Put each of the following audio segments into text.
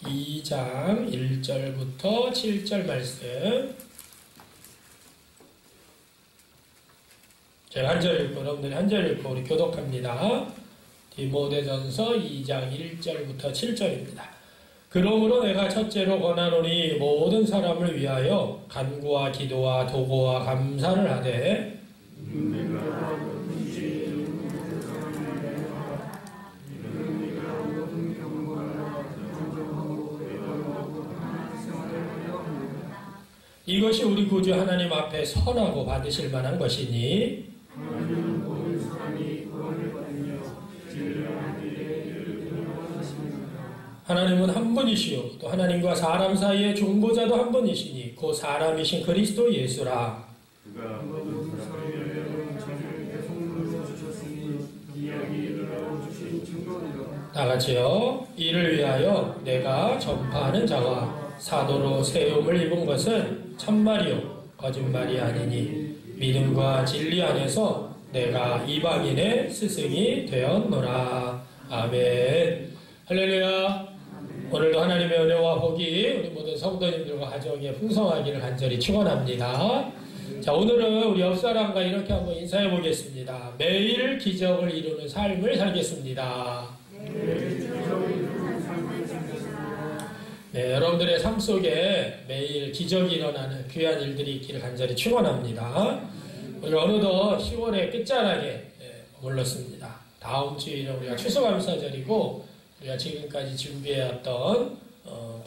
2장 1절부터 7절 말씀. 제가 한 절 읽고 여러분들이 한 절 읽고 우리 교독합니다. 디모데전서 2장 1절부터 7절입니다. 그러므로 내가 첫째로 권하노니 모든 사람을 위하여 간구와 기도와 도고와 감사를 하되 이것이 우리 구주 하나님 앞에 선하고 받으실 만한 것이니 하나님은 한 분이시요 또 하나님과 사람 사이의 중보자도 한 분이시니 그 사람이신 그리스도 예수라. 다 같이요. 이를 위하여 내가 전파하는 자와 사도로 세움을 입은 것은 참말이요 거짓말이 아니니 믿음과 진리 안에서 내가 이방인의 스승이 되었노라. 아멘. 할렐루야. 오늘도 하나님의 은혜와 복이 우리 모든 성도님들과 가정에 풍성하기를 간절히 축원합니다. 자, 오늘은 우리 옆사람과 이렇게 한번 인사해 보겠습니다. 매일 기적을 이루는 삶을 살겠습니다. 네, 여러분들의 삶 속에 매일 기적이 일어나는 귀한 일들이 있기를 간절히 축원합니다. 우리가 어느덧 10월의 끝자락에 머물렀습니다. 다음 주일은 우리가 추수감사절이고 우리가 지금까지 준비해왔던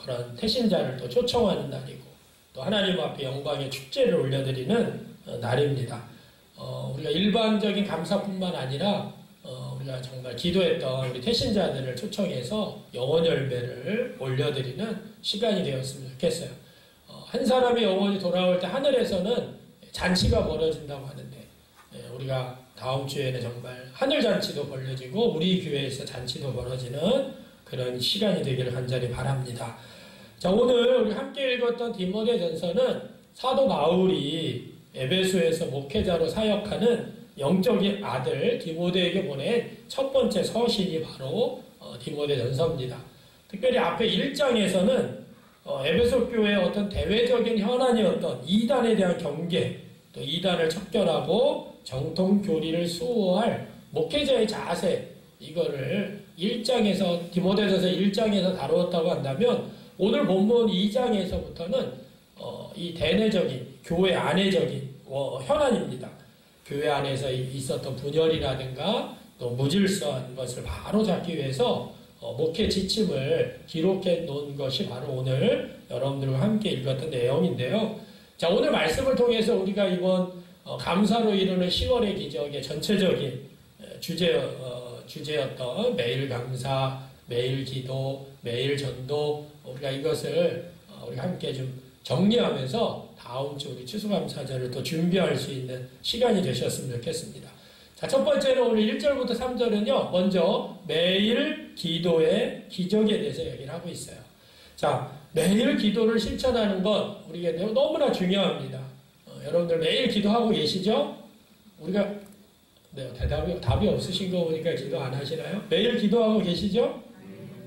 그런 태신자를 또 초청하는 날이고 또 하나님 앞에 영광의 축제를 올려드리는 날입니다. 우리가 일반적인 감사뿐만 아니라 우리가 정말 기도했던 우리 태신자들을 초청해서 영혼 열매를 올려드리는 시간이 되었으면 좋겠어요. 한 사람이 영혼이 돌아올 때 하늘에서는 잔치가 벌어진다고 하는데 우리가 다음 주에는 정말 하늘잔치도 벌어지고 우리 교회에서 잔치도 벌어지는 그런 시간이 되기를 간절히 바랍니다. 자, 오늘 우리 함께 읽었던 디모데전서는 사도 바울이 에베소에서 목회자로 사역하는 영적인 아들 디모데에게 보낸 첫 번째 서신이 바로 디모데전서입니다. 특별히 앞에 1장에서는 에베소 교회의 어떤 대외적인 현안이었던 이단에 대한 경계, 또 이단을 척결하고 정통 교리를 수호할 목회자의 자세, 이거를 1장에서 디모데전서 1장에서 다루었다고 한다면 오늘 본문 2장에서부터는 이 대내적인 교회 안에적인 현안입니다. 교회 안에서 있었던 분열이라든가 또 무질서한 것을 바로 잡기 위해서 목회 지침을 기록해 놓은 것이 바로 오늘 여러분들과 함께 읽었던 내용인데요. 자, 오늘 말씀을 통해서 우리가 이번 감사로 이루는 10월의 기적의 전체적인 주제였던 매일 감사, 매일 기도, 매일 전도, 우리가 이것을 우리 함께 좀 정리하면서 다음 주 우리 추수감사절을 또 준비할 수 있는 시간이 되셨으면 좋겠습니다. 자, 첫 번째는 오늘 1절부터 3절은요, 먼저 매일 기도의 기적에 대해서 얘기를 하고 있어요. 자, 매일 기도를 실천하는 건 우리에게 너무나 중요합니다. 여러분들 매일 기도하고 계시죠? 우리가, 네, 답이 없으신 거 보니까 기도 안 하시나요? 매일 기도하고 계시죠?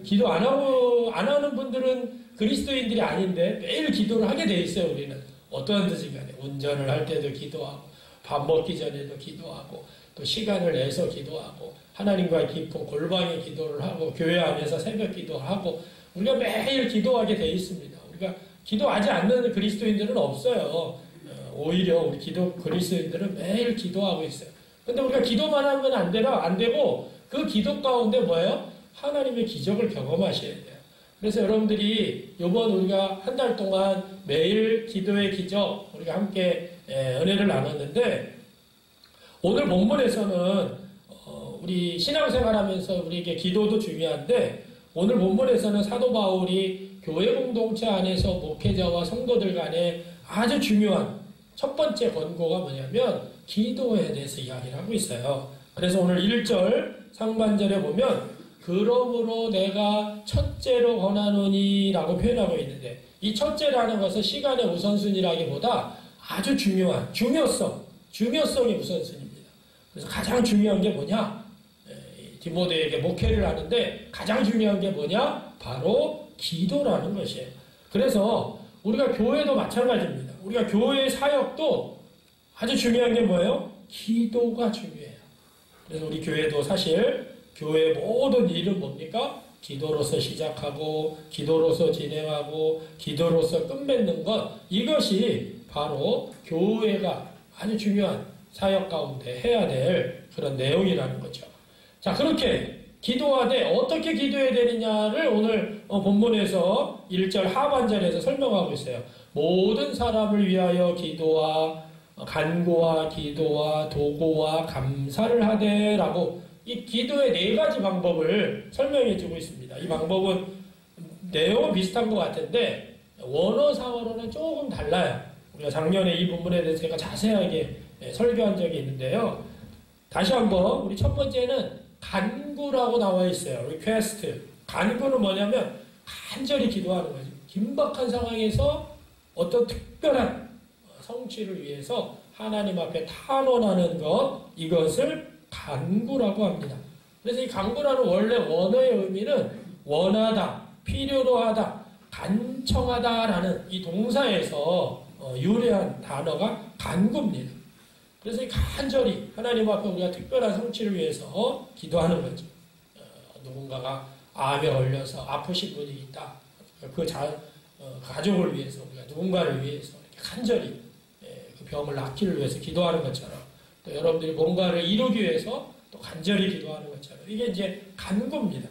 기도 안 하는 분들은 그리스도인들이 아닌데 매일 기도를 하게 돼 있어요, 우리는. 어떠한든지 간에. 운전을 할 때도 기도하고, 밥 먹기 전에도 기도하고, 또 시간을 내서 기도하고, 하나님과의 깊은 골방의 기도를 하고, 교회 안에서 새벽 기도하고, 우리가 매일 기도하게 돼 있습니다. 우리가 기도하지 않는 그리스도인들은 없어요. 오히려 우리 그리스도인들은 매일 기도하고 있어요. 근데 우리가 기도만 하면 안 되고, 그 기도 가운데 뭐예요? 하나님의 기적을 경험하셔야 돼요. 그래서 여러분들이 이번 우리가 한 달 동안 매일 기도의 기적 우리가 함께 은혜를 나눴는데 오늘 본문에서는 우리 신앙생활하면서 우리에게 기도도 중요한데 오늘 본문에서는 사도 바울이 교회 공동체 안에서 목회자와 성도들 간에 아주 중요한 첫 번째 권고가 뭐냐면 기도에 대해서 이야기를 하고 있어요. 그래서 오늘 1절 상반절에 보면 그러므로 내가 첫째로 권하노니 라고 표현하고 있는데 이 첫째라는 것은 시간의 우선순위라기보다 아주 중요한 중요성이 우선순위입니다. 그래서 가장 중요한 게 뭐냐? 디모데에게 목회를 하는데 가장 중요한 게 뭐냐? 바로 기도라는 것이에요. 그래서 우리가 교회도 마찬가지입니다. 우리가 교회 사역도 아주 중요한 게 뭐예요? 기도가 중요해요. 그래서 우리 교회도 사실 교회의 모든 일은 뭡니까? 기도로서 시작하고 기도로서 진행하고 기도로서 끝맺는 것, 이것이 바로 교회가 아주 중요한 사역 가운데 해야 될 그런 내용이라는 거죠. 자, 그렇게 기도하되 어떻게 기도해야 되느냐를 오늘 본문에서 1절 하반절에서 설명하고 있어요. 모든 사람을 위하여 기도와 간구와 기도와 도구와 감사를 하되 라고 이 기도의 4가지 방법을 설명해 주고 있습니다. 이 방법은 내용은 비슷한 것 같은데 원어상으로는 조금 달라요. 우리가 작년에 이 부분에 대해서 제가 자세하게 설교한 적이 있는데요. 다시 한번 우리 첫 번째는 간구라고 나와 있어요. request. 간구는 뭐냐면 간절히 기도하는 거죠. 긴박한 상황에서 어떤 특별한 성취를 위해서 하나님 앞에 탄원하는 것, 이것을 간구라고 합니다. 그래서 이 간구라는 원래 원어의 의미는 원하다, 필요로 하다, 간청하다라는 이 동사에서 유래한 단어가 간구입니다. 그래서 간절히 하나님 앞에 우리가 특별한 성취를 위해서 기도하는 거죠. 누군가가 암에 걸려서 아프신 분이 있다. 가족을 위해서, 우리가 누군가를 위해서 이렇게 간절히 그 병을 낫기를 위해서 기도하는 것처럼, 또 여러분들이 뭔가를 이루기 위해서 또 간절히 기도하는 것처럼, 이게 이제 간구입니다.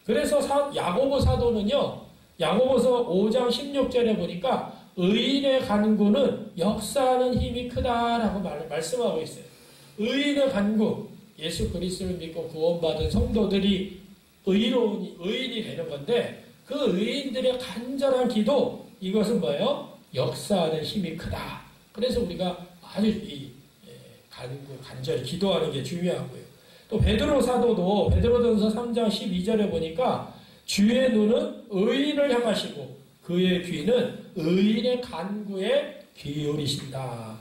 그래서 야고보 사도는요, 야고보서 5장 16절에 보니까 의인의 간구는 역사하는 힘이 크다라고 말씀하고 있어요. 의인의 간구, 예수 그리스도를 믿고 구원받은 성도들이 의인이 되는 건데, 그 의인들의 간절한 기도, 이것은 뭐예요? 역사하는 힘이 크다. 그래서 우리가 아주 이 간절히 기도하는 게 중요하고요. 또 베드로 사도도 베드로전서 3장 12절에 보니까 주의 눈은 의인을 향하시고 그의 귀는 의인의 간구에 기울이신다.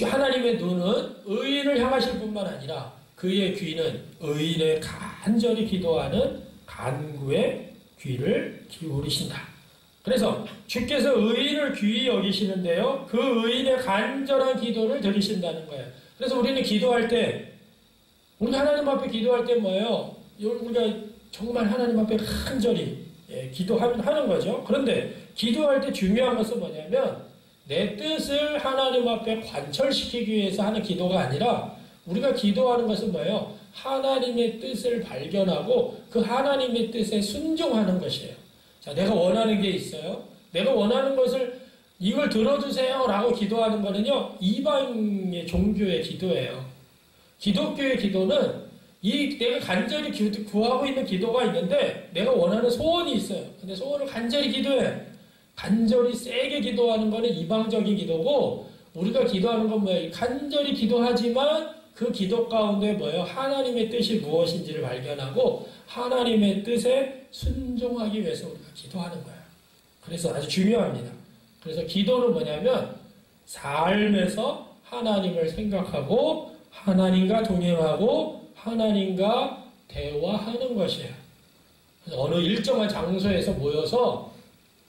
하나님의 눈은 의인을 향하실 뿐만 아니라 그의 귀는 의인의 간절히 기도하는 간구에 귀를 기울이신다. 그래서 주께서 의인을 귀히 여기시는데요, 그 의인의 간절한 기도를 들으신다는 거예요. 그래서 우리는 기도할 때, 우리 하나님 앞에 기도할 때 뭐예요? 우리가 정말 하나님 앞에 간절히 기도하는 거죠. 그런데 기도할 때 중요한 것은 뭐냐면 내 뜻을 하나님 앞에 관철시키기 위해서 하는 기도가 아니라, 우리가 기도하는 것은 뭐예요? 하나님의 뜻을 발견하고 그 하나님의 뜻에 순종하는 것이에요. 자, 내가 원하는 게 있어요. 내가 원하는 것을 이걸 들어주세요 라고 기도하는 거는요, 이방의 종교의 기도예요. 기독교의 기도는 내가 간절히 구하고 있는 기도가 있는데 내가 원하는 소원이 있어요. 근데 소원을 간절히 기도해. 간절히 세게 기도하는 거는 이방적인 기도고, 우리가 기도하는 건 뭐예요? 간절히 기도하지만 그 기도 가운데 뭐예요? 하나님의 뜻이 무엇인지를 발견하고 하나님의 뜻에 순종하기 위해서 우리가 기도하는 거예요. 그래서 아주 중요합니다. 그래서 기도는 뭐냐면 삶에서 하나님을 생각하고 하나님과 동행하고 하나님과 대화하는 것이에요. 그래서 어느 일정한 장소에서 모여서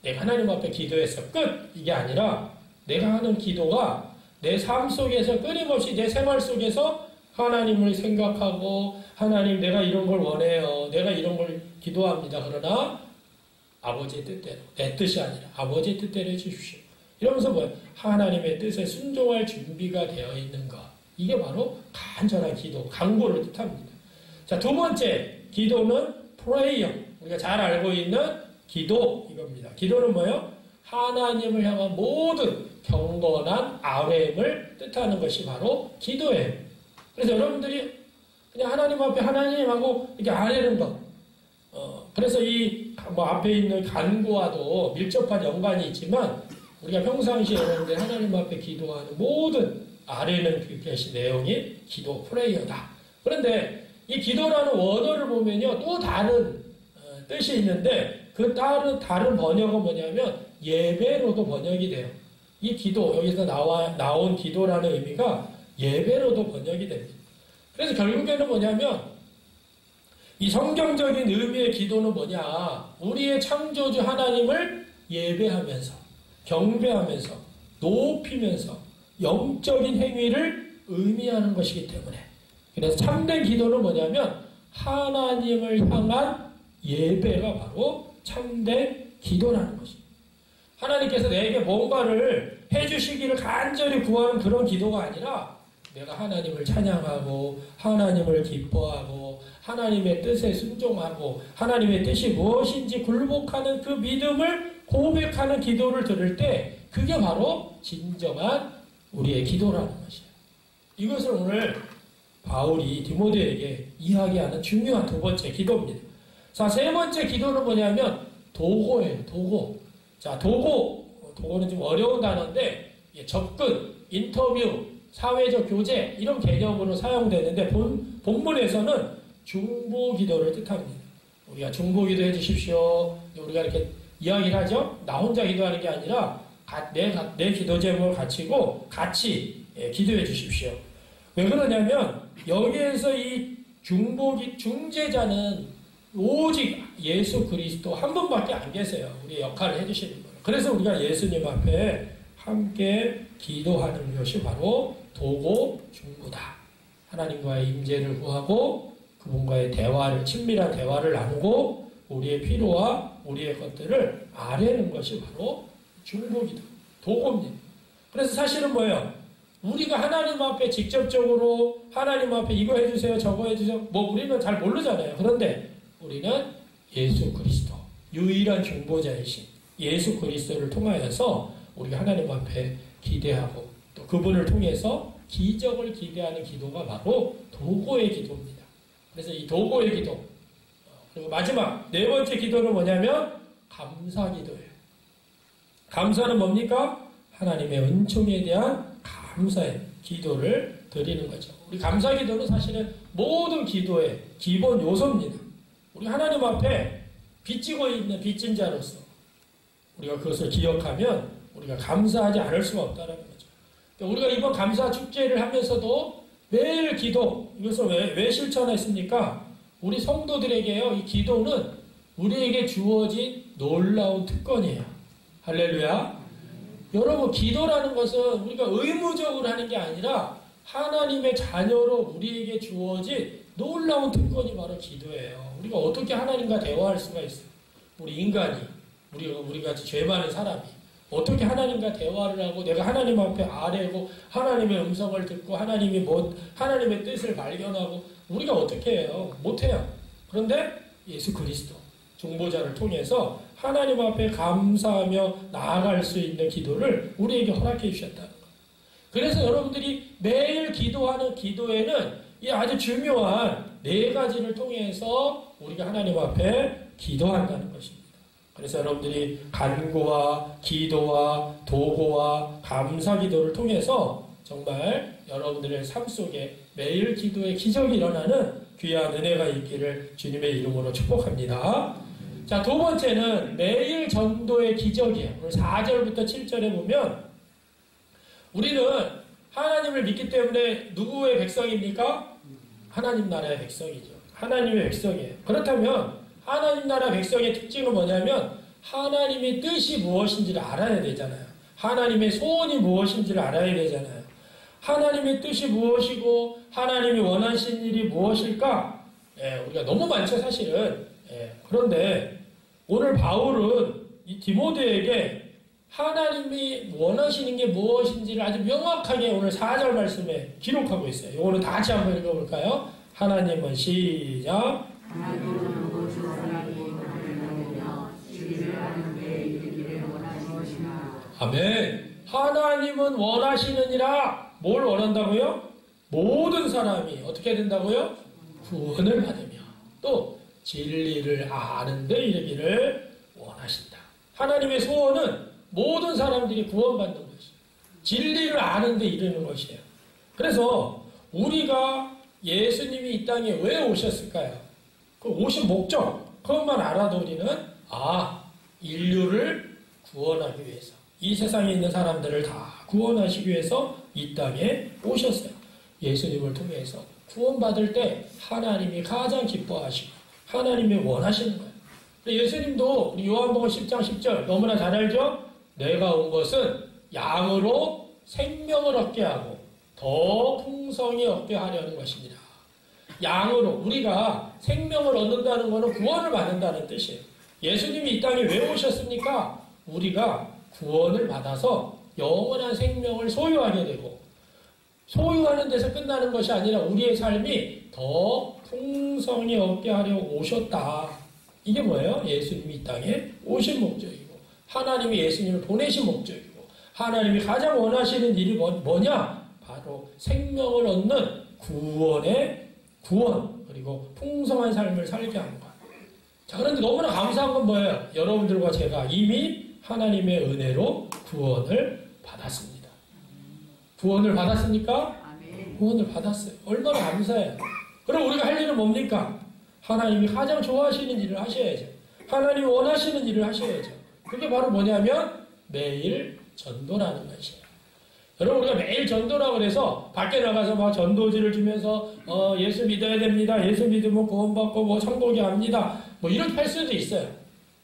내가 하나님 앞에 기도해서 끝! 이게 아니라 내가 하는 기도가 내 삶 속에서 끊임없이 내 생활 속에서 하나님을 생각하고, 하나님 내가 이런 걸 원해요. 내가 이런 걸 기도합니다. 그러나 아버지의 뜻대로, 내 뜻이 아니라 아버지의 뜻대로 해주십시오. 이러면서 뭐예요? 하나님의 뜻에 순종할 준비가 되어 있는 것. 이게 바로 간절한 기도, 간구를 뜻합니다. 자, 두 번째 기도는 prayer. 우리가 잘 알고 있는 기도, 이겁니다. 기도는 뭐예요? 하나님을 향한 모든 경건한 아뢰임을 뜻하는 것이 바로 기도예요. 그래서 여러분들이 그냥 하나님 앞에 하나님하고 이렇게 아뢰는 것. 그래서 앞에 있는 간구와도 밀접한 연관이 있지만, 우리가 평상시에 여러분들 하나님 앞에 기도하는 모든 아뢰는 것이 내용이 기도, 프레이어다. 그런데 이 기도라는 원어를 보면요, 또 다른 뜻이 있는데, 그 다른 번역은 뭐냐면 예배로도 번역이 돼요. 이 기도, 여기서 나온 기도라는 의미가 예배로도 번역이 됩니다. 그래서 결국에는 뭐냐면 이 성경적인 의미의 기도는 뭐냐? 우리의 창조주 하나님을 예배하면서, 경배하면서, 높이면서 영적인 행위를 의미하는 것이기 때문에, 그래서 참된 기도는 뭐냐면 하나님을 향한 예배가 바로 참된 기도라는 것입니다. 하나님께서 내게 뭔가를 해주시기를 간절히 구하는 그런 기도가 아니라 내가 하나님을 찬양하고 하나님을 기뻐하고 하나님의 뜻에 순종하고 하나님의 뜻이 무엇인지 굴복하는 그 믿음을 고백하는 기도를 들을 때 그게 바로 진정한 우리의 기도라는 것이에요. 이것을 오늘 바울이 디모데에게 이야기하는 중요한 두 번째 기도입니다. 자, 세 번째 기도는 뭐냐면 도고예요. 도고. 자, 도고는 좀 어려운 단어인데 접근, 인터뷰, 사회적 교제 이런 개념으로 사용되는데 본문에서는 중보기도를 뜻합니다. 우리가 중보기도 해주십시오. 우리가 이렇게 이야기를 하죠. 나 혼자 기도하는 게 아니라 내 기도 제목을 갖추고 같이 기도해 주십시오. 왜 그러냐면 여기에서 이 중재자는 오직 예수 그리스도 한 분밖에 안 계세요. 우리의 역할을 해주시는 거예요. 그래서 우리가 예수님 앞에 함께 기도하는 것이 바로 도고 중보다. 하나님과의 임재를 구하고 그분과의 대화를, 친밀한 대화를 나누고 우리의 필요와 우리의 것들을 아뢰는 것이 바로 중보기도, 도고입니다. 그래서 사실은 뭐예요? 우리가 하나님 앞에 직접적으로 하나님 앞에 이거 해주세요, 저거 해주세요. 뭐 우리는 잘 모르잖아요. 그런데 우리는 예수 그리스도, 유일한 중보자이신 예수 그리스도를 통하여서 우리가 하나님 앞에 기대하고 또 그분을 통해서 기적을 기대하는 기도가 바로 도고의 기도입니다. 그래서 이 도고의 기도, 그리고 마지막 네 번째 기도는 뭐냐면 감사 기도예요. 감사는 뭡니까? 하나님의 은총에 대한 감사의 기도를 드리는 거죠. 우리 감사 기도는 사실은 모든 기도의 기본 요소입니다. 우리 하나님 앞에 빚지고 있는 빚진 자로서 우리가 그것을 기억하면 우리가 감사하지 않을 수가 없다는 거죠. 그러니까 우리가 이번 감사 축제를 하면서도 매일 기도, 이것을 왜 실천했습니까? 우리 성도들에게요, 이 기도는 우리에게 주어진 놀라운 특권이에요. 할렐루야. 여러분, 기도라는 것은 우리가 의무적으로 하는 게 아니라 하나님의 자녀로 우리에게 주어진 놀라운 특권이 바로 기도예요. 우리가 어떻게 하나님과 대화할 수가 있어요? 우리 인간이, 우리같이 죄 많은 사람이 어떻게 하나님과 대화를 하고 내가 하나님 앞에 아뢰고 하나님의 음성을 듣고 하나님의 뜻을 발견하고 우리가 어떻게 해요? 못해요. 그런데 예수 그리스도 중보자를 통해서 하나님 앞에 감사하며 나아갈 수 있는 기도를 우리에게 허락해 주셨다는 거예요. 그래서 여러분들이 매일 기도하는 기도에는 이 아주 중요한 네 가지를 통해서 우리가 하나님 앞에 기도한다는 것입니다. 그래서 여러분들이 간구와 기도와 도고와 감사 기도를 통해서 정말 여러분들의 삶 속에 매일 기도의 기적이 일어나는 귀한 은혜가 있기를 주님의 이름으로 축복합니다. 자, 두 번째는 매일 전도의 기적이에요. 오늘 4절부터 7절에 보면 우리는 하나님을 믿기 때문에 누구의 백성입니까? 하나님 나라의 백성이죠. 하나님의 백성이에요. 그렇다면 하나님 나라 백성의 특징은 뭐냐면 하나님의 뜻이 무엇인지를 알아야 되잖아요. 하나님의 소원이 무엇인지를 알아야 되잖아요. 하나님의 뜻이 무엇이고 하나님이 원하신 일이 무엇일까? 우리가 너무 많죠, 사실은. 그런데 오늘 바울은 이 디모데에게 하나님이 원하시는 게 무엇인지를 아주 명확하게 오늘 4절 말씀에 기록하고 있어요. 이거는 다 같이 한번 읽어볼까요? 하나님은 시작. 하나님은 모든 사람이 원하며 주를 아는 데 이르기를 원하시니라. 아멘. 하나님은 원하시느니라. 뭘 원한다고요? 모든 사람이 어떻게 된다고요? 구원을 받으며 또 진리를 아는 데 이르기를 원하신다. 하나님의 소원은 모든 사람들이 구원받는 것이에요. 진리를 아는 데 이르는 것이에요. 그래서 우리가 예수님이 이 땅에 왜 오셨을까요? 그 오신 목적, 그것만 알아도 우리는 인류를 구원하기 위해서, 이 세상에 있는 사람들을 다 구원하시기 위해서 이 땅에 오셨어요. 예수님을 통해서 구원받을 때 하나님이 가장 기뻐하시고 하나님이 원하시는 거예요. 예수님도 요한복음 10장 10절 너무나 잘 알죠? 내가 온 것은 양으로 생명을 얻게 하고 더 풍성히 얻게 하려는 것입니다. 양으로 우리가 생명을 얻는다는 것은 구원을 받는다는 뜻이에요. 예수님이 이 땅에 왜 오셨습니까? 우리가 구원을 받아서 영원한 생명을 소유하게 되고 소유하는 데서 끝나는 것이 아니라 우리의 삶이 더 풍성히 얻게 하려고 오셨다. 이게 뭐예요? 예수님이 이 땅에 오신 목적이고 하나님이 예수님을 보내신 목적이고 하나님이 가장 원하시는 일이 뭐냐? 바로 생명을 얻는 구원 그리고 풍성한 삶을 살게 하는 거예요. 자, 그런데 너무나 감사한 건 뭐예요? 여러분들과 제가 이미 하나님의 은혜로 구원을 받았습니다. 구원을 받았습니까? 구원을 받았어요. 얼마나 감사해요. 그럼 우리가 할 일은 뭡니까? 하나님이 가장 좋아하시는 일을 하셔야죠. 하나님이 원하시는 일을 하셔야죠. 그게 바로 뭐냐면 매일 전도라는 것이에요. 여러분 우리가 매일 전도라고 그래서 밖에 나가서 막 전도지를 주면서 예수 믿어야 됩니다. 예수 믿으면 구원받고 뭐 천국에 갑니다. 뭐 이렇게 할 수도 있어요.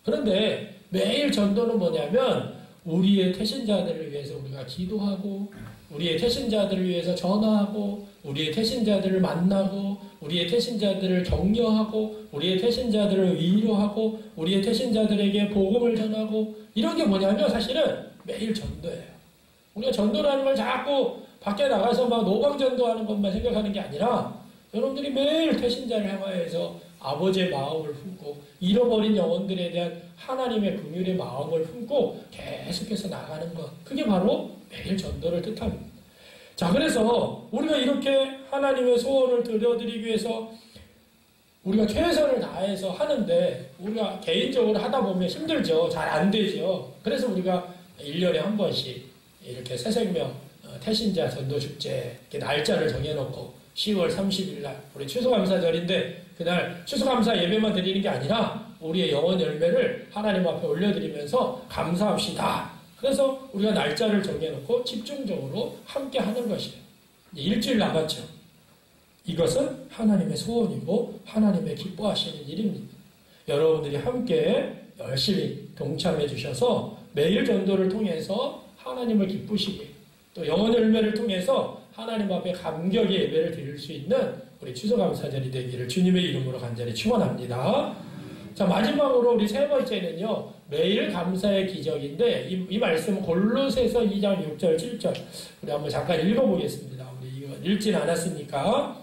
그런데 매일 전도는 뭐냐면 우리의 태신자들을 위해서 우리가 기도하고 우리의 태신자들을 위해서 전화하고 우리의 태신자들을 만나고 우리의 태신자들을 격려하고 우리의 태신자들을 위로하고 우리의 태신자들에게 복음을 전하고 이런 게 뭐냐면 사실은 매일 전도예요. 우리가 전도라는 걸 자꾸 밖에 나가서 막 노방전도하는 것만 생각하는 게 아니라 여러분들이 매일 태신자를 향하여서 아버지의 마음을 품고 잃어버린 영혼들에 대한 하나님의 긍휼의 마음을 품고 계속해서 나가는 것. 그게 바로 매일 전도를 뜻합니다. 자, 그래서 우리가 이렇게 하나님의 소원을 들려드리기 위해서 우리가 최선을 다해서 하는데 우리가 개인적으로 하다 보면 힘들죠. 잘 안 되죠. 그래서 우리가 1년에 한 번씩 이렇게 새생명 태신자 전도축제 이렇게 날짜를 정해놓고 10월 30일 날 우리 추수감사절인데 그날 추수감사 예배만 드리는 게 아니라 우리의 영혼 열매를 하나님 앞에 올려드리면서 감사합시다. 그래서 우리가 날짜를 정해놓고 집중적으로 함께 하는 것이에요. 일주일 남았죠. 이것은 하나님의 소원이고 하나님의 기뻐하시는 일입니다. 여러분들이 함께 열심히 동참해 주셔서 매일 전도를 통해서 하나님을 기쁘시게 또 영혼 열매를 통해서 하나님 앞에 감격의 예배를 드릴 수 있는 우리 추수감사절이 되기를 주님의 이름으로 간절히 축원합니다. 자, 마지막으로 우리 세 번째는요. 매일 감사의 기적인데 이 말씀은 골로새서 2장 6절 7절 우리 한번 잠깐 읽어보겠습니다. 우리 이거 읽진 않았으니까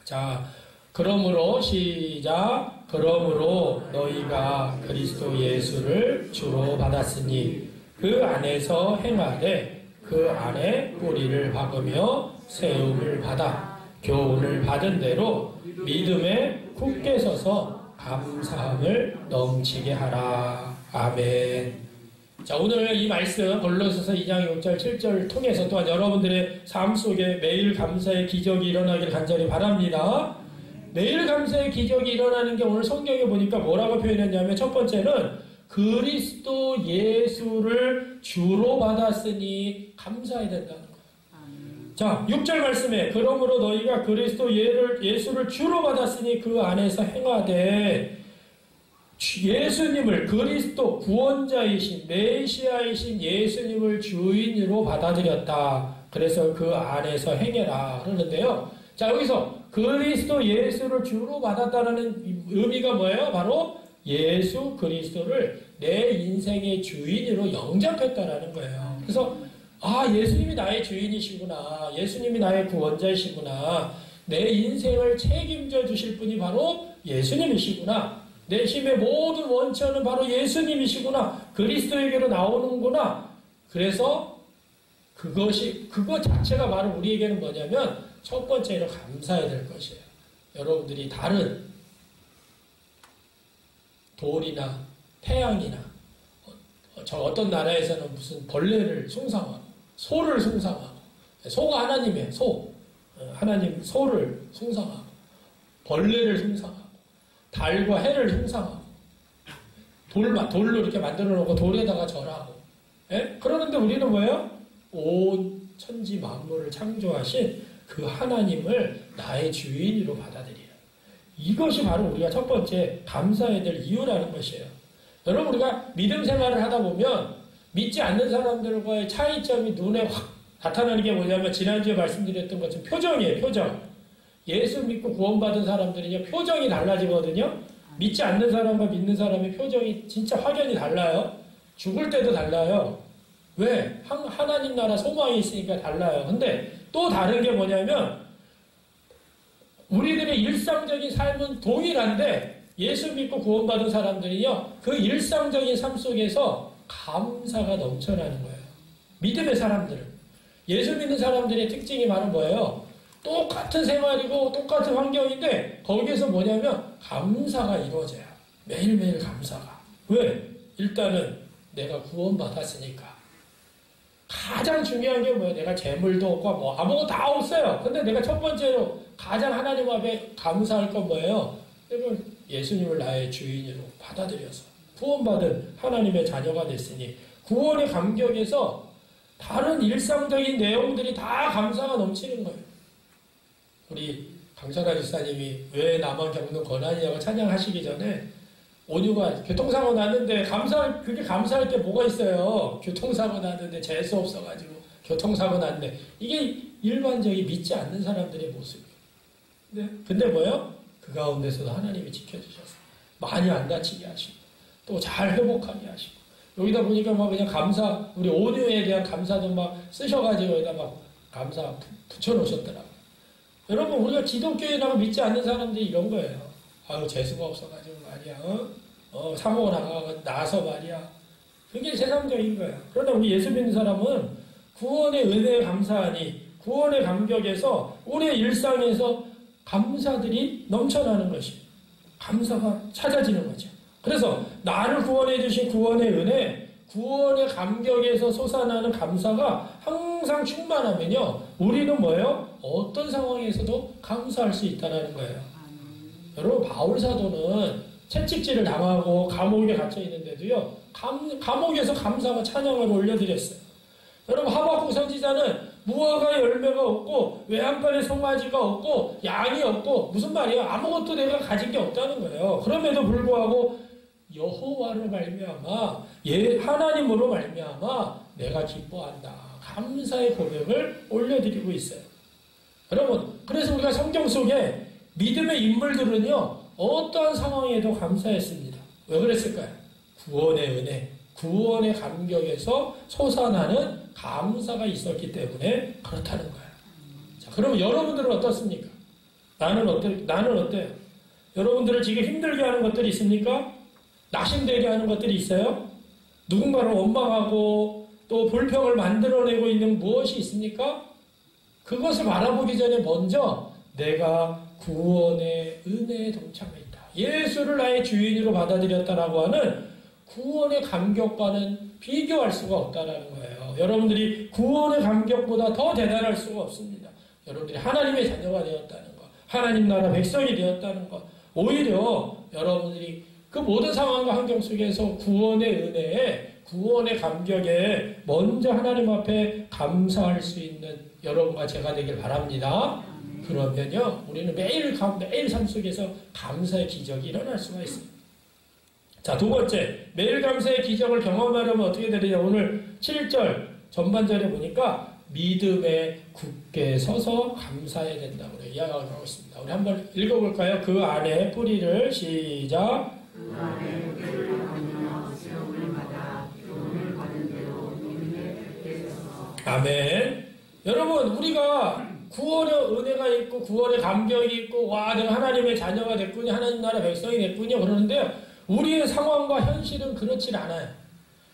자, 그러므로 시작 그러므로 너희가 그리스도 예수를 주로 받았으니 그 안에서 행하되 그 안에 뿌리를 박으며 세움을 받아 교훈을 받은 대로 믿음에 굳게 서서 감사함을 넘치게 하라. 아멘. 자, 오늘 이 말씀 골로새서 2장 6절 7절을 통해서 또한 여러분들의 삶 속에 매일 감사의 기적이 일어나길 간절히 바랍니다. 매일 감사의 기적이 일어나는 게 오늘 성경에 보니까 뭐라고 표현했냐면 첫 번째는 그리스도 예수를 주로 받았으니 감사해야 된다는 거예요. 자, 6절 말씀에 그러므로 너희가 그리스도 예수를 주로 받았으니 그 안에서 행하되 예수님을 그리스도 구원자이신 메시아이신 예수님을 주인으로 받아들였다. 그래서 그 안에서 행해라 그러는데요. 자, 여기서 그리스도 예수를 주로 받았다는 의미가 뭐예요? 바로 예수 그리스도를 내 인생의 주인으로 영접했다라는 거예요. 그래서 예수님이 나의 주인이시구나. 예수님이 나의 구원자이시구나. 내 인생을 책임져 주실 분이 바로 예수님이시구나. 내 힘의 모든 원천은 바로 예수님이시구나. 그리스도에게로 나오는구나. 그래서 그것 자체가 바로 우리에게는 뭐냐면 첫 번째로 감사해야 될 것이에요. 여러분들이 다른 돌이나 태양이나 저 어떤 나라에서는 무슨 벌레를 숭상하고 소를 숭상하고 소가 하나님이에요. 하나님 소를 숭상하고 벌레를 숭상하고 달과 해를 숭상하고 돌로 이렇게 만들어 놓고 돌에다가 절하고 그러는데 우리는 뭐예요? 온 천지 만물을 창조하신 그 하나님을 나의 주인으로 받아들여요. 이것이 바로 우리가 첫 번째 감사해야 될 이유라는 것이에요. 여러분, 우리가 믿음 생활을 하다 보면 믿지 않는 사람들과의 차이점이 눈에 확 나타나는 게 뭐냐면 지난주에 말씀드렸던 것처럼 표정이에요. 표정. 예수 믿고 구원받은 사람들은요, 표정이 달라지거든요. 믿지 않는 사람과 믿는 사람의 표정이 진짜 확연히 달라요. 죽을 때도 달라요. 왜? 하나님 나라 소망이 있으니까 달라요. 근데 또 다른 게 뭐냐면 우리들의 일상적인 삶은 동일한데 예수 믿고 구원받은 사람들이요, 그 일상적인 삶 속에서 감사가 넘쳐나는 거예요. 믿음의 사람들은. 예수 믿는 사람들의 특징이 바로 뭐예요? 똑같은 생활이고 똑같은 환경인데 거기에서 뭐냐면 감사가 이루어져요. 매일매일 감사가. 왜? 일단은 내가 구원받았으니까. 가장 중요한 게 뭐예요? 내가 재물도 없고 뭐 아무것도 다 없어요. 근데 내가 첫 번째로 가장 하나님 앞에 감사할 건 뭐예요? 내가 예수님을 나의 주인으로 받아들여서 구원받은 하나님의 자녀가 됐으니 구원의 감격에서 다른 일상적인 내용들이 다 감사가 넘치는 거예요. 우리 강선아 집사님이 왜 나만 겪는 고난이냐고 찬양하시기 전에 온유가 교통사고 났는데 그게 감사할 게 뭐가 있어요? 교통사고 났는데 재수 없어가지고 교통사고 났는데 이게 일반적인 믿지 않는 사람들의 모습이에요. 근데 뭐예요? 그 가운데서도 하나님이 지켜주셨어요. 많이 안 다치게 하시고 또 잘 회복하게 하시고 여기다 보니까 막 그냥 감사, 우리 온유에 대한 감사도 막 쓰셔가지고 여기다 막 감사 붙여놓으셨더라고요. 여러분, 우리가 기독교에 나가 믿지 않는 사람들이 이런 거예요. 아유, 재수가 없어가지고 말이야. 사모 나서 말이야. 그게 세상적인 거예요. 그러나 우리 예수 믿는 사람은 구원의 은혜에 감사하니 구원의 감격에서 우리의 일상에서 감사들이 넘쳐나는 것이 감사가 찾아지는 거죠. 그래서 나를 구원해 주신 구원의 은혜, 구원의 감격에서 솟아나는 감사가 항상 충만하면요, 우리는 뭐예요? 어떤 상황에서도 감사할 수 있다는 거예요. 여러분, 바울 사도는 채찍질을 당하고 감옥에 갇혀 있는데도요, 감옥에서 감사와 찬양을 올려드렸어요. 여러분, 하박국 선지자는 무화과의 열매가 없고 외양간에 송아지가 없고 양이 없고 무슨 말이에요? 아무것도 내가 가진 게 없다는 거예요. 그럼에도 불구하고 여호와로 말미암아 하나님으로 말미암아 내가 기뻐한다. 감사의 고백을 올려드리고 있어요. 여러분, 그래서 우리가 성경 속에 믿음의 인물들은요, 어떠한 상황에도 감사했습니다. 왜 그랬을까요? 구원의 은혜, 구원의 감격에서 솟아나는 감사가 있었기 때문에 그렇다는 거예요. 자, 그러면 여러분들은 어떻습니까? 나는 어때요? 여러분들을 지금 힘들게 하는 것들이 있습니까? 낙심되게 하는 것들이 있어요? 누군가를 원망하고 또 불평을 만들어내고 있는 무엇이 있습니까? 그것을 바라보기 전에 먼저 내가 구원의 은혜에 동참해 있다. 예수를 나의 주인으로 받아들였다라고 하는 구원의 감격과는 비교할 수가 없다라는 거예요. 여러분들이 구원의 감격보다 더 대단할 수가 없습니다. 여러분들이 하나님의 자녀가 되었다는 것, 하나님 나라 백성이 되었다는 것, 오히려 여러분들이 그 모든 상황과 환경 속에서 구원의 은혜에, 구원의 감격에 먼저 하나님 앞에 감사할 수 있는 여러분과 제가 되길 바랍니다. 그러면요, 우리는 매일 삶 속에서 감사의 기적이 일어날 수가 있습니다. 자, 두 번째, 매일 감사의 기적을 경험하려면 어떻게 되느냐. 오늘 7절 전반절에 보니까 믿음에 굳게 서서 감사해야 된다고 이야기하고 있습니다. 우리 한번 읽어볼까요? 그 안에 뿌리를 시작. 그 안에 뿌리를 받으며 시험을 받아 교훈을 받은 대로 믿음에 굳게 서서. 아멘. 여러분, 우리가 구원의 은혜가 있고 구원의 감격이 있고 와, 내가 하나님의 자녀가 됐군요, 하나님 나라 백성이 됐군요, 그러는데요, 우리의 상황과 현실은 그렇지 않아요.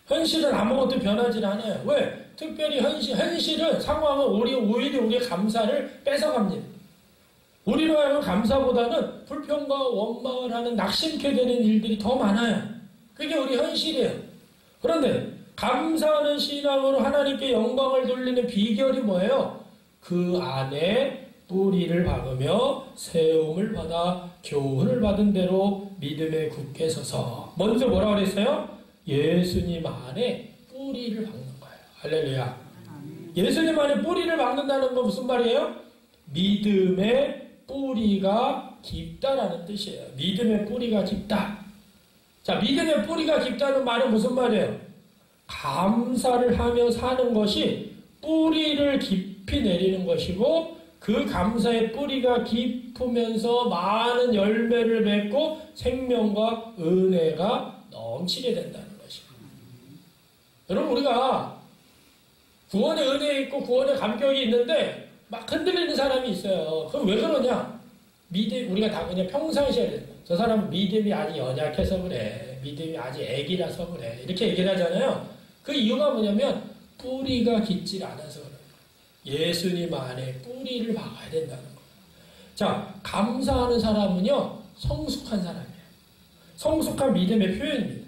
현실은 아무것도 변하지 않아요. 왜? 특별히 현실은, 상황은 오히려 우리의 감사를 뺏어갑니다. 우리로 하여금 감사보다는 불평과 원망을 하는 낙심케 되는 일들이 더 많아요. 그게 우리 현실이에요. 그런데 감사하는 신앙으로 하나님께 영광을 돌리는 비결이 뭐예요? 그 안에 뿌리를 박으며 세움을 받아 교훈을 받은 대로 믿음에 굳게 서서. 먼저 뭐라고 그랬어요? 예수님 안에 뿌리를 박는 거예요. 할렐루야. 예수님 안에 뿌리를 박는다는 건 무슨 말이에요? 믿음의 뿌리가 깊다라는 뜻이에요. 믿음의 뿌리가 깊다. 자, 믿음의 뿌리가 깊다는 말은 무슨 말이에요? 감사를 하며 사는 것이 뿌리를 깊이 내리는 것이고, 그 감사의 뿌리가 깊으면서 많은 열매를 맺고 생명과 은혜가 넘치게 된다는 것입니다. 여러분, 우리가 구원의 은혜 있고 구원의 감격이 있는데 막 흔들리는 사람이 있어요. 그럼 왜 그러냐? 우리가 다 그냥 평상시에 그래요. 저 사람은 믿음이 아직 연약해서 그래. 믿음이 아직 애기라서 그래. 이렇게 얘기를 하잖아요. 그 이유가 뭐냐면 뿌리가 깊질 않아서 그래요. 예수님 안에 뿌리를 박아야 된다는 거예요. 자, 감사하는 사람은요, 성숙한 사람이에요. 성숙한 믿음의 표현입니다.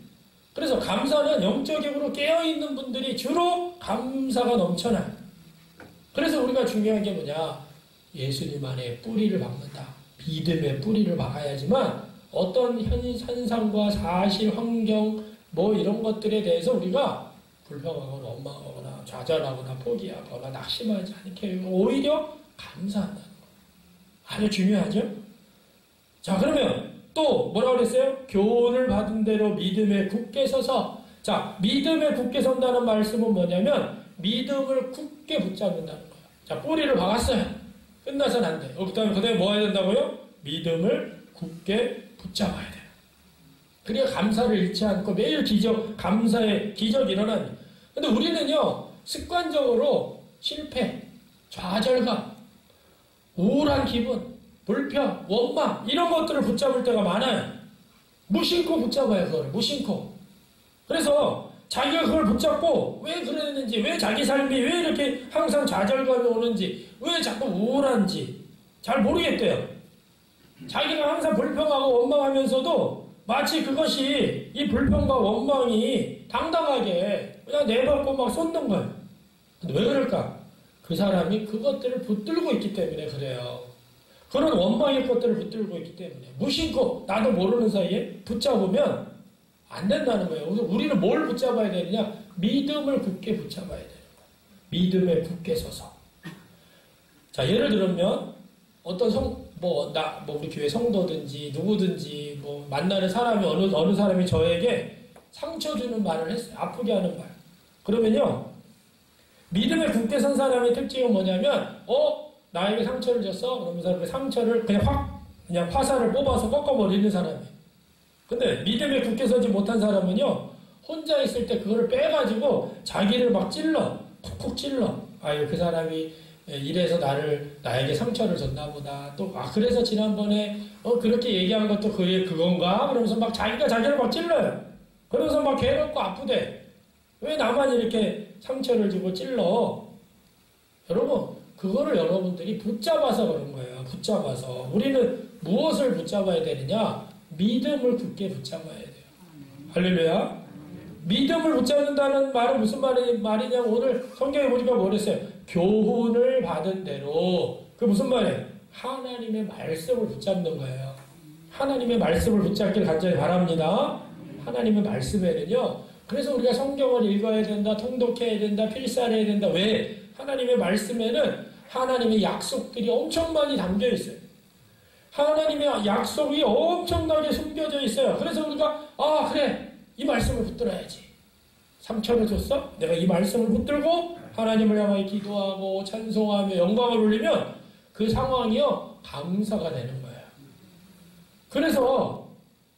그래서 감사는 영적으로 깨어있는 분들이 주로 감사가 넘쳐나요. 그래서 우리가 중요한 게 뭐냐? 예수님 안에 뿌리를 박는다. 믿음의 뿌리를 박아야지만 어떤 현상과 사실, 환경, 이런 것들에 대해서 우리가 불평하거나 원망하거나 좌절하거나 포기하거나 낙심하지 않게 오히려 감사한다는 거예요. 아주 중요하죠? 자, 그러면 또 뭐라고 그랬어요? 교훈을 받은 대로 믿음에 굳게 서서. 자, 믿음에 굳게 선다는 말씀은 뭐냐면 믿음을 굳게 붙잡는다는 거예요. 자, 뿌리를 박았어요. 끝나서는 안 돼요. 그 다음에 뭐 해야 된다고요? 믿음을 굳게 붙잡아야 돼요. 그래야 감사를 잃지 않고 매일 감사의 기적이 일어납니다. 근데 우리는요, 습관적으로 실패, 좌절감, 우울한 기분, 불평, 원망, 이런 것들을 붙잡을 때가 많아요. 무심코 붙잡아요, 그걸. 무심코. 그래서 자기가 그걸 붙잡고 왜 그랬는지, 왜 자기 삶이 왜 이렇게 항상 좌절감이 오는지, 왜 자꾸 우울한지 잘 모르겠대요. 자기가 항상 불평하고 원망하면서도 마치 그것이, 이 불평과 원망이 당당하게 그냥 내뱉고 막 쏟는 거예요. 근데 왜 그럴까? 그 사람이 그것들을 붙들고 있기 때문에 그래요. 그런 원망의 것들을 붙들고 있기 때문에 무심코 나도 모르는 사이에 붙잡으면 안 된다는 거예요. 우리는 뭘 붙잡아야 되느냐? 믿음을 굳게 붙잡아야 되는 거예요. 믿음에 굳게 서서. 자, 예를 들면 어떤 우리 교회 성도든지 누구든지 만나는 사람이 어느 사람이 저에게 상처 주는 말을 했어요. 아프게 하는 말. 그러면요, 믿음에 굳게 선 사람의 특징은 뭐냐면, 나에게 상처를 줬어? 그러면서 그 상처를 그냥 화살을 뽑아서 꺾어버리는 사람이에요. 근데 믿음에 굳게 서지 못한 사람은요, 혼자 있을 때 그거를 빼가지고 자기를 막 찔러. 쿡쿡 찔러. 아유, 그 사람이 이래서 나에게 상처를 줬나 보다. 그래서 지난번에, 그렇게 얘기한 것도 그건가? 그러면서 막 자기를 막 찔러요. 그러면서 막 괴롭고 아프대. 왜 나만 이렇게 상처를 주고 찔러? 여러분, 그거를 여러분들이 붙잡아서 그런 거예요. 붙잡아서. 우리는 무엇을 붙잡아야 되느냐? 믿음을 굳게 붙잡아야 돼요. 할렐루야. 믿음을 붙잡는다는 말은 무슨 말이냐? 오늘 성경에 보니까 뭐랬어요? 교훈을 받은 대로. 그 무슨 말이에요? 하나님의 말씀을 붙잡는 거예요. 하나님의 말씀을 붙잡길 간절히 바랍니다. 하나님의 말씀에는요, 그래서 우리가 성경을 읽어야 된다, 통독해야 된다, 필사해야 된다. 왜? 하나님의 말씀에는 하나님의 약속들이 엄청 많이 담겨 있어요. 하나님의 약속이 엄청나게 숨겨져 있어요. 그래서 우리가 그래, 이 말씀을 붙들어야지. 상처를 줬어? 내가 이 말씀을 붙들고 하나님을 향하여 기도하고 찬송하며 영광을 올리면 그 상황이요, 감사가 되는 거예요. 그래서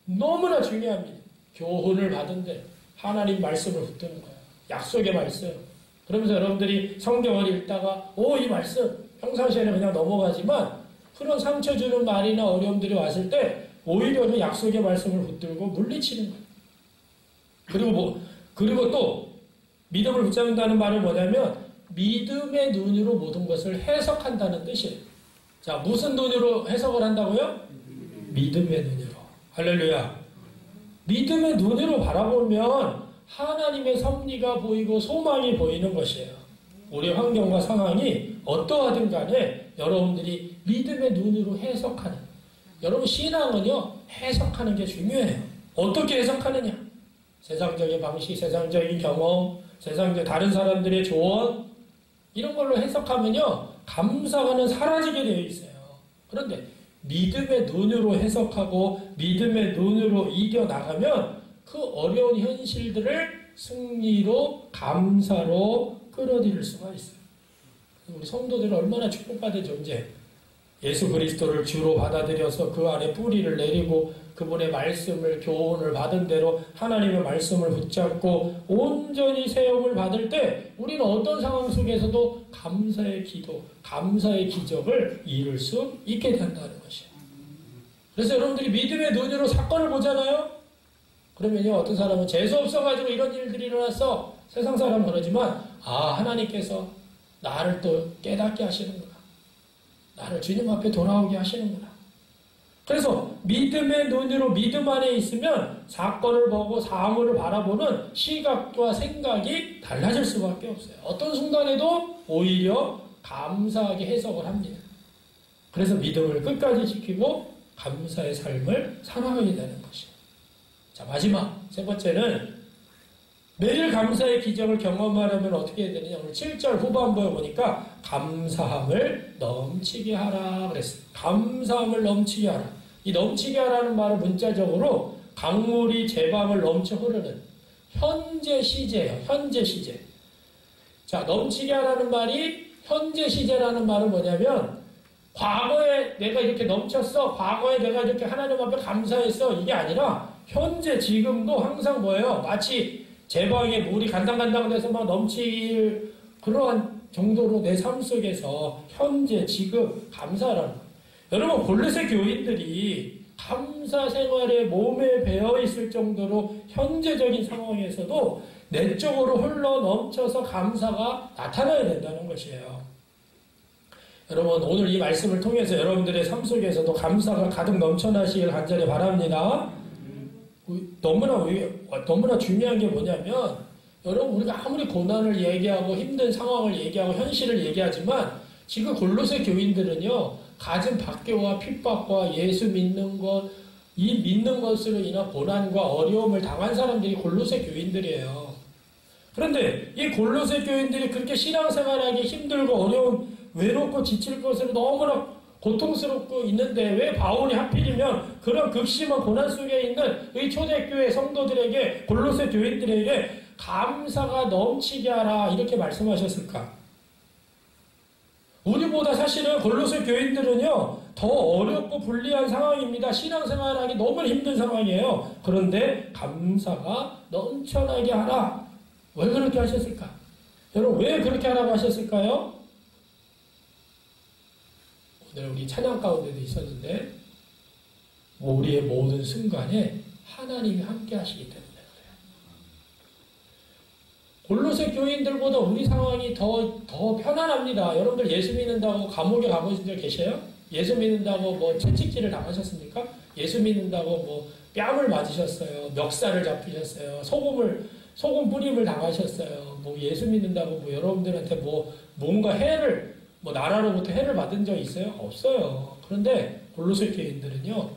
너무나 중요합니다. 교훈을 받은데 하나님 말씀을 붙드는 거예요. 약속의 말씀. 그러면서 여러분들이 성경을 읽다가 이 말씀 평상시에는 그냥 넘어가지만 그런 상처 주는 말이나 어려움들이 왔을 때 오히려 그 약속의 말씀을 붙들고 물리치는 거예요. 그리고 또 믿음을 붙잡는다는 말은 뭐냐면 믿음의 눈으로 모든 것을 해석한다는 뜻이에요. 자, 무슨 눈으로 해석을 한다고요? 믿음의 눈으로. 할렐루야. 믿음의 눈으로 바라보면 하나님의 섭리가 보이고 소망이 보이는 것이에요. 우리 환경과 상황이 어떠하든 간에 여러분들이 믿음의 눈으로 해석하는. 여러분, 신앙은요, 해석하는 게 중요해요. 어떻게 해석하느냐? 세상적인 방식, 세상적인 경험, 세상적 다른 사람들의 조언, 이런 걸로 해석하면요, 감사가는 사라지게 되어 있어요. 그런데 믿음의 눈으로 해석하고 믿음의 눈으로 이겨나가면 그 어려운 현실들을 승리로 감사로 끌어들일 수가 있어요. 우리 성도들은 얼마나 축복받은 존재. 예수 그리스도를 주로 받아들여서 그 안에 뿌리를 내리고 그분의 말씀을 교훈을 받은 대로 하나님의 말씀을 붙잡고 온전히 세움을 받을 때 우리는 어떤 상황 속에서도 감사의 기도, 감사의 기적을 이룰 수 있게 된다는 것이에요. 그래서 여러분들이 믿음의 눈으로 사건을 보잖아요. 그러면요, 어떤 사람은 재수 없어가지고 이런 일들이 일어났어. 세상 사람은 그러지만 하나님께서 나를 또 깨닫게 하시는구나. 나를 주님 앞에 돌아오게 하시는구나. 그래서 믿음의 눈으로 믿음 안에 있으면 사건을 보고 사물을 바라보는 시각과 생각이 달라질 수밖에 없어요. 어떤 순간에도 오히려 감사하게 해석을 합니다. 그래서 믿음을 끝까지 지키고 감사의 삶을 살아가게 되는 것이에요. 자, 마지막 세 번째는 매일 감사의 기적을 경험하려면 어떻게 해야 되느냐. 오늘 7절 후반부에 보니까 감사함을 넘치게 하라 그랬어요. 감사함을 넘치게 하라. 이 넘치게 하라는 말은 문자적으로 강물이 제방을 넘쳐 흐르는 현재 시제예요. 현재 시제. 자, 넘치게 하라는 말이 현재 시제라는 말은 뭐냐면 과거에 내가 이렇게 넘쳤어. 과거에 내가 이렇게 하나님 앞에 감사했어. 이게 아니라 현재 지금도 항상 뭐예요? 마치 제방에 물이 간당간당해서 막 넘칠 그러한 정도로 내 삶 속에서 현재 지금 감사라는 거예요. 여러분 골로새 교인들이 감사 생활에 몸에 배어 있을 정도로 현재적인 상황에서도 내적으로 흘러 넘쳐서 감사가 나타나야 된다는 것이에요. 여러분 오늘 이 말씀을 통해서 여러분들의 삶 속에서도 감사가 가득 넘쳐나시길 간절히 바랍니다. 너무나 중요한 게 뭐냐면 여러분 우리가 아무리 고난을 얘기하고 힘든 상황을 얘기하고 현실을 얘기하지만 지금 골로새 교인들은요 가진 박해와 핍박과 예수 믿는 것, 이 믿는 것으로 인한 고난과 어려움을 당한 사람들이 골로새 교인들이에요. 그런데 이 골로새 교인들이 그렇게 신앙생활하기 힘들고 어려운 외롭고 지칠 것으로 너무나 고통스럽고 있는데 왜 바울이 하필이면 그런 극심한 고난 속에 있는 이 초대교회 성도들에게 골로새 교인들에게 감사가 넘치게 하라 이렇게 말씀하셨을까? 우리보다 사실은 골로새 교인들은요 더 어렵고 불리한 상황입니다. 신앙생활하기 너무 힘든 상황이에요. 그런데 감사가 넘쳐나게 하라. 왜 그렇게 하셨을까? 여러분 왜 그렇게 하라고 하셨을까요? 오늘 우리 찬양 가운데도 있었는데 우리의 모든 순간에 하나님이 함께 하시기 때문에 그래요. 골로새 교인들보다 우리 상황이 더 편안합니다. 여러분들 예수 믿는다고 감옥에 가보신 분 계세요? 예수 믿는다고 뭐 채찍질을 당하셨습니까? 예수 믿는다고 뭐 뺨을 맞으셨어요? 멱살을 잡히셨어요? 소금 뿌림을 당하셨어요? 뭐 예수 믿는다고 뭐 여러분들한테 뭔가 해를 나라로부터 해를 받은 적 있어요? 없어요. 그런데 골로새 교인들은요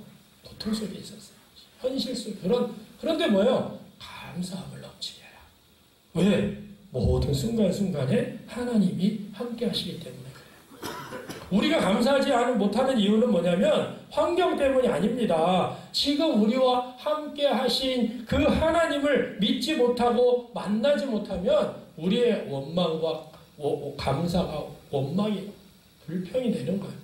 고통 속에 있었어요. 현실 속 그런데 뭐예요? 감사함을 넘치게 해라. 왜? 모든 순간순간에 하나님이 함께 하시기 때문에 그래요. 우리가 감사하지 못하는 이유는 뭐냐면 환경 때문이 아닙니다. 지금 우리와 함께 하신 그 하나님을 믿지 못하고 만나지 못하면 우리의 원망과 감사가 원망이 불평이 되는 거예요.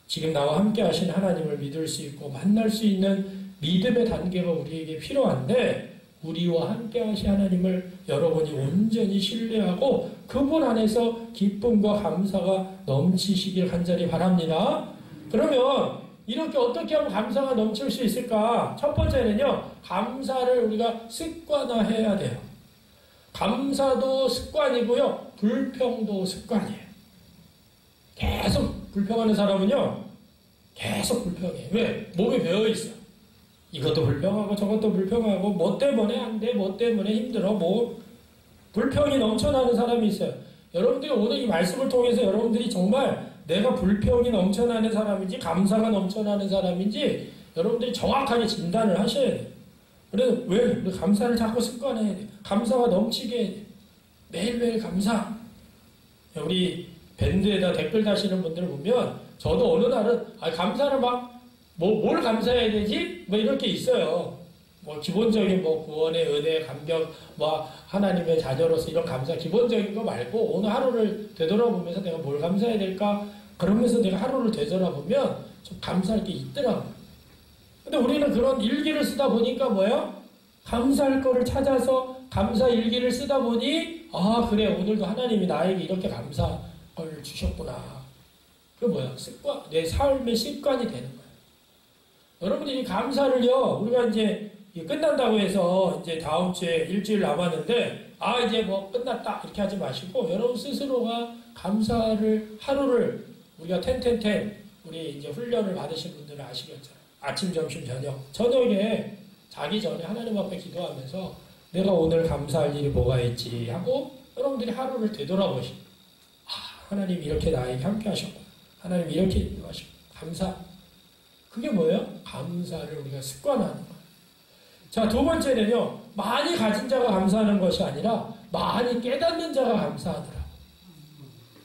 지금 나와 함께 하신 하나님을 믿을 수 있고 만날 수 있는 믿음의 단계가 우리에게 필요한데 우리와 함께 하신 하나님을 여러분이 온전히 신뢰하고 그분 안에서 기쁨과 감사가 넘치시길 간절히 바랍니다. 그러면 이렇게 어떻게 하면 감사가 넘칠 수 있을까? 첫 번째는요. 감사를 우리가 습관화해야 돼요. 감사도 습관이고요. 불평도 습관이에요. 계속 불평하는 사람은요. 계속 불평해. 왜? 몸에 배어있어. 이것도 불평하고 저것도 불평하고 뭐 때문에 안 돼? 뭐 때문에 힘들어? 불평이 넘쳐나는 사람이 있어요. 여러분들이 오늘 이 말씀을 통해서 여러분들이 정말 내가 불평이 넘쳐나는 사람인지 감사가 넘쳐나는 사람인지 여러분들이 정확하게 진단을 하셔야 돼요. 그래서 왜? 감사를 자꾸 습관해야 돼요. 감사가 넘치게 해야 돼요. 매일매일 감사. 우리 밴드에다 댓글 다시는 분들 보면 저도 어느 날은 감사를 막 뭘 감사해야 되지? 뭐 이렇게 있어요. 뭐 기본적인 뭐 구원의 은혜, 감격, 뭐 하나님의 자녀로서 이런 감사 기본적인 거 말고 오늘 하루를 되돌아보면서 내가 뭘 감사해야 될까? 그러면서 내가 하루를 되돌아보면 좀 감사할 게 있더라고요. 근데 우리는 그런 일기를 쓰다 보니까 뭐예요? 감사할 거를 찾아서 감사 일기를 쓰다 보니 그래 오늘도 하나님이 나에게 이렇게 감사할 걸 주셨구나. 그게 뭐야? 습관, 내 삶의 습관이 되는 거예요. 여러분들이 감사를요, 우리가 이제 끝난다고 해서 이제 다음 주에 일주일 남았는데, 이제 뭐 끝났다. 이렇게 하지 마시고, 여러분 스스로가 감사를, 하루를 우리가 우리 이제 훈련을 받으신 분들은 아시겠죠. 아침, 점심, 저녁. 저녁에 자기 전에 하나님 앞에 기도하면서 내가 오늘 감사할 일이 뭐가 있지 하고 여러분들이 하루를 되돌아보시고, 하나님 이렇게 나에게 함께 하셨고, 하나님 이렇게 인도하셨고, 감사. 그게 뭐예요? 감사를 우리가 습관하는 거예요. 자, 두 번째는요, 많이 가진 자가 감사하는 것이 아니라 많이 깨닫는 자가 감사하더라고요.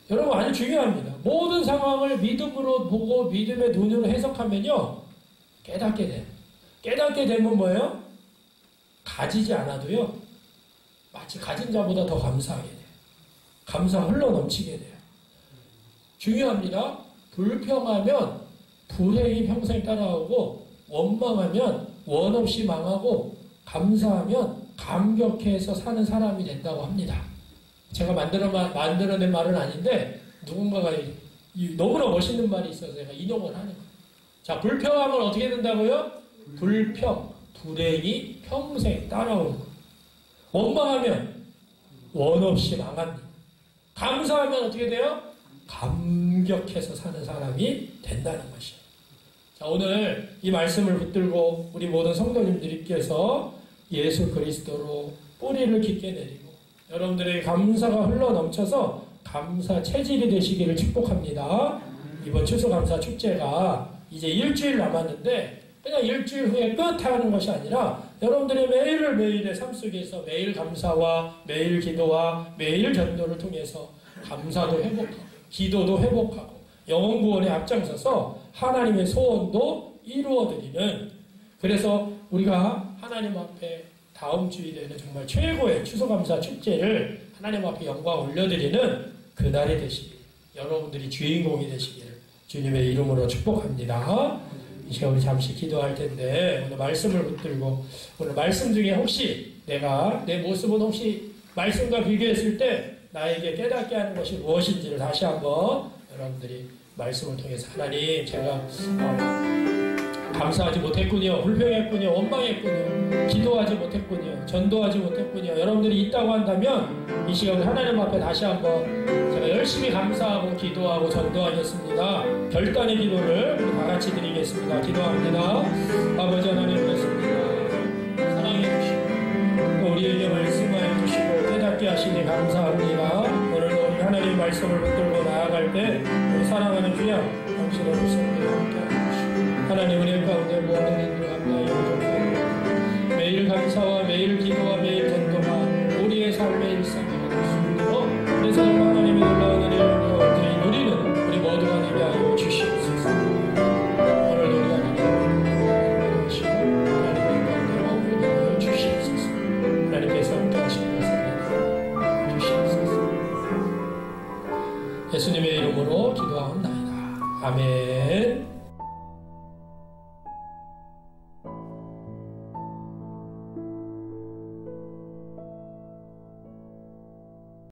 여러분 아주 중요합니다. 모든 상황을 믿음으로 보고 믿음의 눈으로 해석하면요, 깨닫게 돼요. 깨닫게 되면 뭐예요? 가지지 않아도요, 마치 가진 자보다 더 감사하게 돼요. 감사가 흘러 넘치게 돼요. 중요합니다. 불평하면 불행이 평생 따라오고, 원망하면 원 없이 망하고, 감사하면 감격해서 사는 사람이 된다고 합니다. 제가 만들어낸 말은 아닌데, 누군가가 너무나 멋있는 말이 있어서 제가 인용을 하는 거예요. 자, 불평하면 어떻게 된다고요? 불평, 불행이 평생 따라오는 거예요. 원망하면 원 없이 망합니다. 감사하면 어떻게 돼요? 감격해서 사는 사람이 된다는 것이에요. 자, 오늘 이 말씀을 붙들고 우리 모든 성도님들께서 예수 그리스도로 뿌리를 깊게 내리고 여러분들의 감사가 흘러 넘쳐서 감사 체질이 되시기를 축복합니다. 이번 추수감사 축제가 이제 일주일 남았는데 그냥 일주일 후에 끝하는 것이 아니라 여러분들의 매일의 삶 속에서 매일 감사와 매일 기도와 매일 전도를 통해서 감사도 회복하고 기도도 회복하고 영혼 구원에 앞장서서 하나님의 소원도 이루어드리는, 그래서 우리가 하나님 앞에 다음 주일에는 정말 최고의 추수감사 축제를 하나님 앞에 영광 올려드리는 그날이 되시길, 여러분들이 주인공이 되시기를 주님의 이름으로 축복합니다. 이 시간 우리 잠시 기도할 텐데, 오늘 말씀을 붙들고 오늘 말씀 중에 혹시 내 모습은 혹시 말씀과 비교했을 때 나에게 깨닫게 하는 것이 무엇인지를 다시 한번 여러분들이 말씀을 통해서 하나님 제가 감사하지 못했군요. 불평했군요. 원망했군요. 기도하지 못했군요. 전도하지 못했군요. 여러분들이 있다고 한다면 이 시간에 하나님 앞에 다시 한번 제가 열심히 감사하고 기도하고 전도하겠습니다. 결단의 기도를 우리 다 같이 드리겠습니다. 기도합니다. 아버지 하나님 그렇습니다. 사랑해 주시고 또 우리에게 말씀하여 주시고 깨닫게 하시니 감사합니다. 오늘도 우리 하나님 말씀을 붙들고 나아갈 때 우리 사랑하는 주여 당신의 모습